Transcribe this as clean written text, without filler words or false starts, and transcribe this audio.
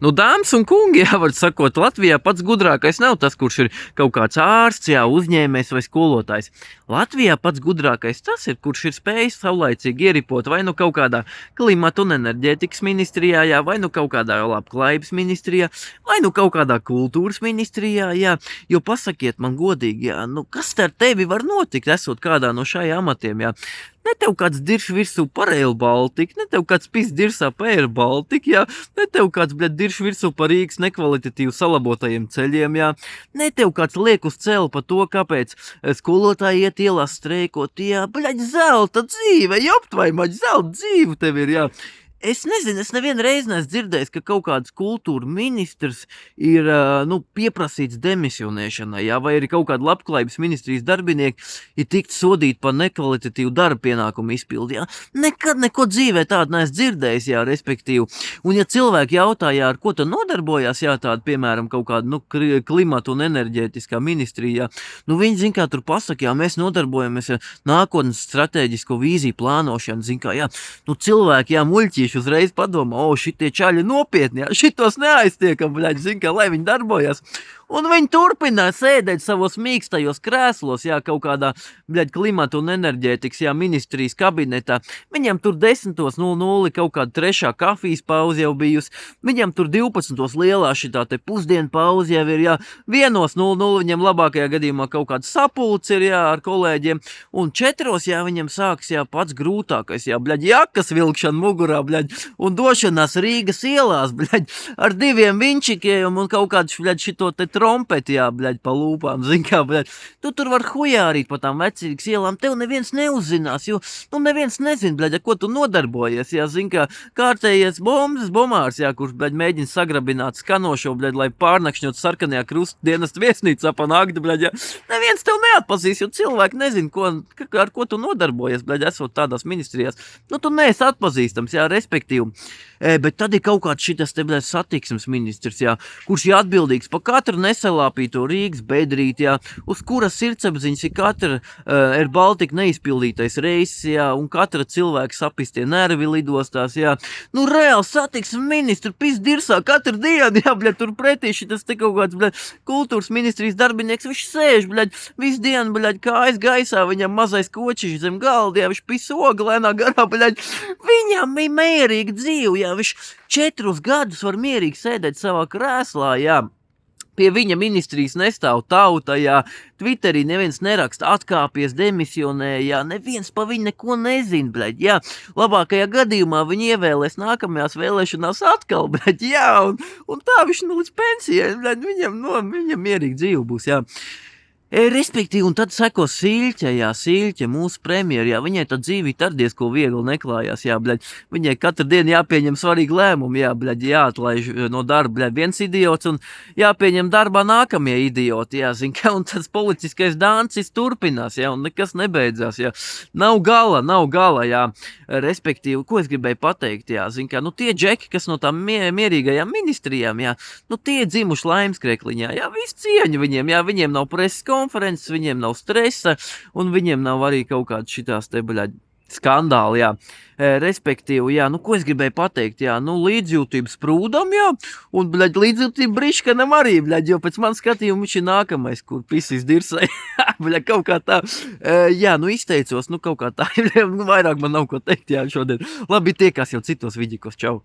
Nu, dāmas un kungi, jā, var sakot, Latvijā pats gudrākais nav tas, kurš ir kaut kāds ārsts, jā, uzņēmējs vai skolotājs. Latvijā pats gudrākais tas ir, kurš ir spējis saulaicīgi ieripot vai nu kaut kādā klimata un enerģētikas ministrijā, jā, vai nu kaut kādā labklājības ministrijā, vai nu kaut kādā kultūras ministrijā, jā. Jo pasakiet man godīgi, jā, nu kas ar tevi var notikt, esot kādā no šajā amatiem, jā. Ne tev kāds dirš virsū par Rail Baltica, ne tev kāds pis dirsā par Air Baltica, jā, ne tev kāds, bļad, dirš virsū par Rīgas nekvalitatīvu salabotajiem ceļiem, jā, ne tev kāds liek uz celu par to, kāpēc skolotāji iet ielās streikot, jā, bļaļ, zelta dzīve, jopt vai maģ, zelta dzīve tev ir, jā. Es nezinu, es nevienu reizi neesmu dzirdējis, ka kaut kāds kultūra ministrs ir pieprasīts demisionēšanai, jā, vai arī kaut kāda labklājības ministrijas darbinieki ir tikt sodīti par nekvalitatīvu darba pienākumu izpildi. Jā. Nekad neko dzīvē tādu neesmu dzirdējis, jā, respektīvi. Un ja cilvēki jautā, jā, ar ko tu nodarbojās, jā, tāda, piemēram, kaut kāda klimata un enerģētiskā ministrija, jā, viņi, zin kā, tur pasaka, jā, mēs nodarbojamies ar nākotnes strateģisko vīziju plānošanu, zin kā, jā, cilvēki, jā, muļķīši uzreiz padomā, šitie čaļi nopietni, jā, šitos neaiztiekam, bļaļ, zin kā, lai viņi darbojas. Un viņi turpina sēdēt savos mīkstajos krēslos, jā, kaut kādā, bļaļ, klimata un enerģētikas, jā, ministrijas kabinetā. Viņam tur 10:00 kaut kāda trešā kafijas pauze jau bijusi. Viņam tur 12:00 lielā šitā te pusdienu pauze jau ir, jā. 1:00 viņam labākajā gadījumā kaut kāds sapulcs ir, jā, ar kolēģiem. Un 4:00, jā, viņam sāks, jā, pats grūtākais, jā, bļaļ, jakas vilkšana mugurā, bļaļ, un došanās Rīgas ielās, bļaļ, ar 2 vinčikiem un kaut kādu, bļaļ, šito te trompeti, jā, bļaļ, pa lūpām, zin kā, bļaļ. Tu tur var hujārīt pa tām vecīgas ielām, tev neviens neuzzinās, jo, neviens nezin, bļaļ, ar ko tu nodarbojies, jā, zin kā, kārtējies bomārs, jā, kurš, bļaļ, mēģina sagrabināt skanošo, bļaļ, lai pārnakšņot sarkanajā krustdienas viesnīcā pa nakti, bļaļ, jā. Neviens tev neatpazīs, jo cilvēki nezin, ar ko tu nodarbojies, bļaļ, esot tādās ministrijās. Tu neesi atpazīstams, jā, respektīvi. Bet tad ir kaut kāds šitas te, bļaļ, satiksmes ministrs, jā, kurš ir atbildīgs par katru nesalāpīto Rīgas bedrīti, jā, uz kuras sirdsapziņas ir katra Air Baltica neizpildītais reiss, jā, un katra cilvēka sapistie nervi lidostās, jā. Reāli satiksmes ministru pis dirsā katru dienu, jā, bļaļ, tur pretī šitas te kaut kāds, bļaļ, kultūras ministrijas darbinieks, viņš sēž, bļaļ, visu dienu, bļaļ, kājas gaisā, viņam mazais kočiņš zem galda, jā, viņš pis oglēnā garā, bļaļ, viņam ir mierīga dzīve, jā, viņš 4 gadus var mierīgi sēdēt savā krēslā, jā. Pie viņa ministrijas nestāv tauta, jā, Twitterī neviens neraksta atkāpies, demisionē, jā, neviens pa viņu neko nezin, bļaļ, jā. Labākajā gadījumā viņi ievēlēs nākamajās vēlēšanās atkal, bļaļ, jā, un tā viņš līdz pensijai, bļaļ, viņam mierīgi dzīve būs, jā. Respektīvi, un tad seko Siļķe, jā, Siļķe, mūsu premjera, jā, viņai tā dzīvīt ar diezko viegli neklājās, jā, bļaļ, viņai katru dienu jāpieņem svarīgi lēmumi, jā, bļaļ, jāatlaiž no darba, bļaļ, viens idiots un jāpieņem darbā nākamie idioti, jā, zin kā, un tas politiskais dancis turpinās, jā, un nekas nebeidzās, jā, nav gala, jā, respektīvi, ko es gribēju pateikt, jā, zin kā, tie džeki, kas no tām mierīgajām ministrijām, jā, tie dzimuši laimskrekliņā, jā, visu cieņu viņiem, jā, viņiem nav preses konferences, viņiem nav stresa, un viņiem nav arī kaut kāds šitās te, bļaļ, skandāli, jā. Respektīvi, jā, ko es gribēju pateikt, jā, līdzjūtība sprūdam, jā, un, bļaļ, līdzjūtība Briškanam arī, bļaļ, jo pēc man skatījuma viņš ir nākamais, kur pisis dirsai, bļaļ, kaut kā tā, jā, izteicos, kaut kā tā, vairāk man nav ko teikt, jā, šodien. Labi, tiekās jau citos vidikos, čau.